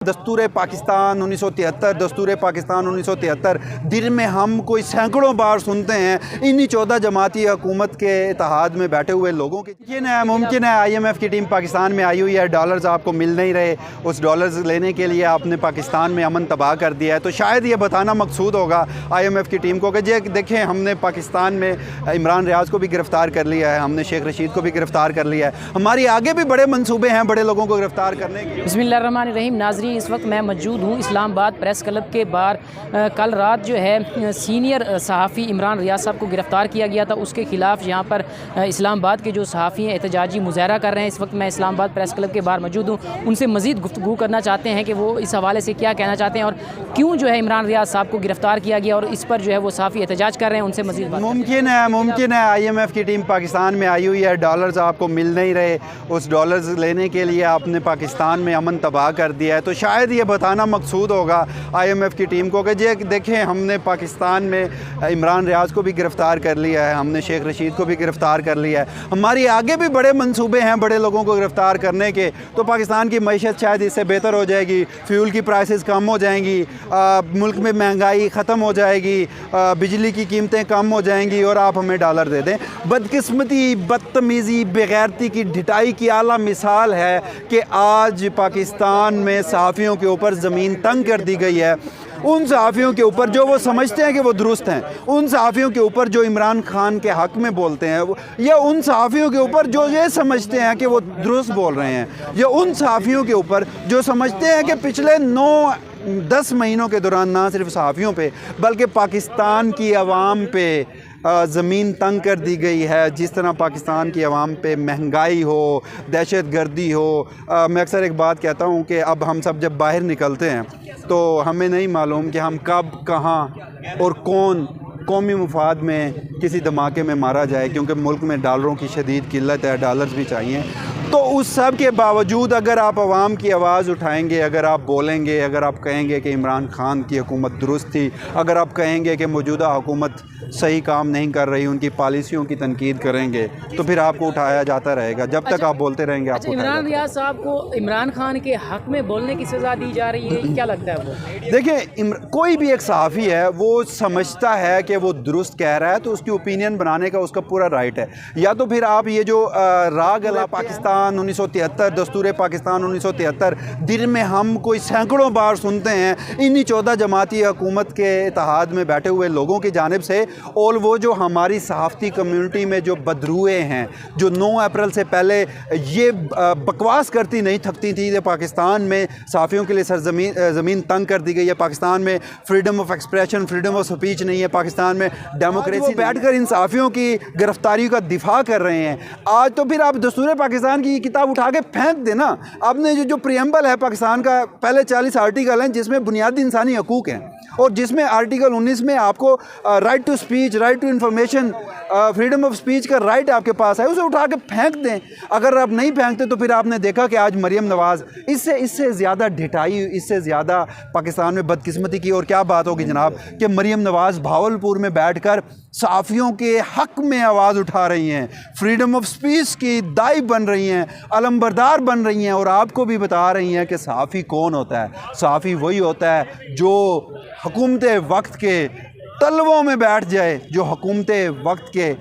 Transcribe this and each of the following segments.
दस्तूर पाकिस्तान 1973 दस्तूर पाकिस्तान 1973 दिन में हम कोई सैकड़ों बार सुनते हैं इन्हीं 14 जमाती हुकूमत के इत्तेहाद में बैठे हुए लोगों के। मुमकिन है IMF की टीम पाकिस्तान में आई हुई है, डॉलर्स आपको मिल नहीं रहे, उस डॉलर्स लेने के लिए आपने पाकिस्तान में अमन तबाह कर दिया है। तो शायद ये बताना मकसूद होगा IMF की टीम को कि देखें हमने पाकिस्तान में इमरान रियाज को भी गिरफ़्तार कर लिया है, हमने शेख रशीद को भी गिरफ़्तार कर लिया है, हमारी आगे भी बड़े मंसूबे हैं बड़े लोगों को गिरफ़्तार करने के। बिस्मिल्लाहिर्रहमानिर्रहीम। नाज़रीन, इस वक्त मैं मौजूद हूँ इस्लामाबाद प्रेस क्लब के बाहर। कल रात जो है सीनियर सहाफ़ी इमरान रियाज साहब को गिरफ़्तार किया गया था, उसके ख़िलाफ़ यहाँ पर इस्लामाबाद के जो सहाफ़ी हैं एहतजाजी मुज़ाहरा कर रहे हैं। इस वक्त मैं इस्लामाबाद प्रेस क्लब के बाहर मौजूद हूँ, उनसे मज़ीद गुफ्तगू करना चाहते हैं कि वो इस हवाले से क्या कहना चाहते हैं और क्यों जो है इमरान रियाज साहब को गिरफ़्तार किया गया और इस पर जो है वो सहाफ़ी एहतजाज कर रहे हैं। उनसे मज़ीद मुमकिन है IMF की टीम पाकिस्तान में आई हुई है, डॉलर्स आपको मिल नहीं रहे, उस डॉलर्स लेने के लिए आपने पाकिस्तान में अमन तबाह कर दिया है। तो शायद ये बताना मकसूद होगा IMF की टीम को कि देखें हमने पाकिस्तान में इमरान रियाज को भी गिरफ़्तार कर लिया है, हमने शेख रशीद को भी गिरफ़्तार कर लिया है, हमारी आगे भी बड़े मंसूबे हैं बड़े लोगों को गिरफ़्तार करने के। तो पाकिस्तान की मईशत शायद इससे बेहतर हो जाएगी, फ्यूल की प्राइसेस कम हो जाएंगी, मुल्क में महंगाई ख़त्म हो जाएगी, बिजली की कीमतें कम हो जाएंगी और आप हमें डॉलर दे दें। बदकिस्मती, बदतमीज़ी, बेगैरती की ढिठाई की आला मिसाल है कि आज पाकिस्तान में सहाफ़ियों के ऊपर ज़मीन तंग कर दी गई है। उन सहाफ़ियों के ऊपर जो वो समझते हैं कि वो दुरुस्त हैं, उन सहाफ़ियों के ऊपर जो इमरान खान के हक़ में बोलते हैं, या उन सहाफ़ियों के ऊपर जो ये समझते हैं कि वो दुरुस्त बोल रहे हैं, या उन सहाफ़ियों के ऊपर जो समझते हैं कि पिछले 9-10 महीनों के दौरान ना सिर्फ सहाफ़ियों पे बल्कि पाकिस्तान की आवाम पे ज़मीन तंग कर दी गई है। जिस तरह पाकिस्तान की आवाम पे महंगाई हो, दहशत गर्दी हो। मैं अक्सर एक बात कहता हूँ कि अब हम सब जब बाहर निकलते हैं तो हमें नहीं मालूम कि हम कब, कहाँ और कौन कौमी मुफाद में किसी धमाके में मारा जाए, क्योंकि मुल्क में डॉलरों की शदीद किल्लत है, डॉलर्स भी चाहिए। तो उस सब के बावजूद अगर आप आवाम की आवाज़ उठाएंगे, अगर आप बोलेंगे, अगर आप कहेंगे कि इमरान खान की हुकूमत दुरुस्त थी, अगर आप कहेंगे कि मौजूदा हुकूमत सही काम नहीं कर रही, उनकी पॉलिसियों की तनकीद करेंगे, तो फिर आपको उठाया जाता रहेगा। जब तक आप बोलते रहेंगे आपको इमरान रियाज साहब को इमरान खान के हक़ में बोलने की सज़ा दी जा रही है, क्या लगता है वो? देखिए, कोई भी एक सहाफ़ी है वो समझता है कि वो दुरुस्त कह रहा है तो उसकी ओपिनियन बनाने का उसका पूरा राइट है। या तो फिर आप ये जो रागला पाकिस्तान 1973 दस्तूर पाकिस्तान 1973 दिन में हम कोई सैकड़ों बार सुनते हैं इन्हीं 14 जमाती हुकूमत के इत्तेहाद में बैठे हुए लोगों की जानिब से, और वो जो हमारी सहाफ़ती कम्यूनिटी में जो बदरुए हैं, जो 9 अप्रैल से पहले ये बकवास करती नहीं थकती थी कि पाकिस्तान में सहाफ़ियों के लिए ज़मीन तंग कर दी गई है, पाकिस्तान में freedom of expression, freedom of speech नहीं है, पाकिस्तान में डेमोक्रेसी, बैठकर इन सहाफ़ियों की गिरफ्तारी का दिफा कर रहे हैं। आज तो फिर आप दस्तूर पाकिस्तान की किताब उठा के फेंक देना। आपने जो प्रियम्बल है पाकिस्तान का, पहले 40 आर्टिकल हैं जिसमें बुनियादी इंसानी हकूक़ हैं, और जिसमें आर्टिकल 19 में आपको right to speech, right to information, freedom of speech का राइट आपके पास है, उसे उठा के फेंक दें। अगर आप नहीं फेंकते तो फिर आपने देखा कि आज मरियम नवाज़, इससे ज़्यादा ढिठाई, इससे ज़्यादा पाकिस्तान में बदकिस्मती की और क्या बात होगी जनाब, कि मरियम नवाज़ भावलपुर में बैठकर सहाफ़ियों के हक़ में आवाज़ उठा रही हैं, फ्रीडम ऑफ स्पीच की दाई बन रही हैं, अलमबरदार बन रही हैं, और आपको भी बता रही हैं कि सहाफ़ी कौन होता है। सहाफ़ी वही होता है जो हुकूमत वक्त के तलवों में बैठ जाए, जो हुकूमत वक्त के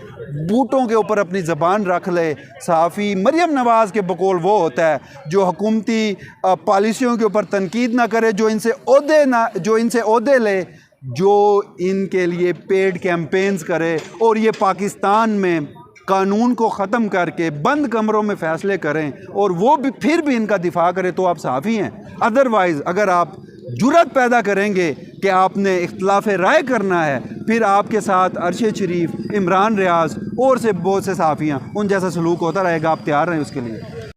बूटों के ऊपर अपनी ज़बान रख ले। सहाफ़ी मरियम नवाज़ के बकौल वो होता है जो हुकूमती पॉलिसियों के ऊपर तनकीद ना करे, जो इनसे ओहदे ले, जो इनके लिए पेड कैंपेन्स करे, और ये पाकिस्तान में कानून को ख़त्म करके बंद कमरों में फ़ैसले करें, और वो भी फिर भी इनका दिफा करें, तो आप सहाफ़ी हैं। अदरवाइज़ अगर आप जुर्रत पैदा करेंगे कि आपने इख्तिलाफ़ राय करना है, फिर आपके साथ अरशद शरीफ, इमरान रियाज और से बहुत से सहाफ़ियाँ, उन जैसा सलूक होता रहेगा। आप तैयार रहें उसके लिए।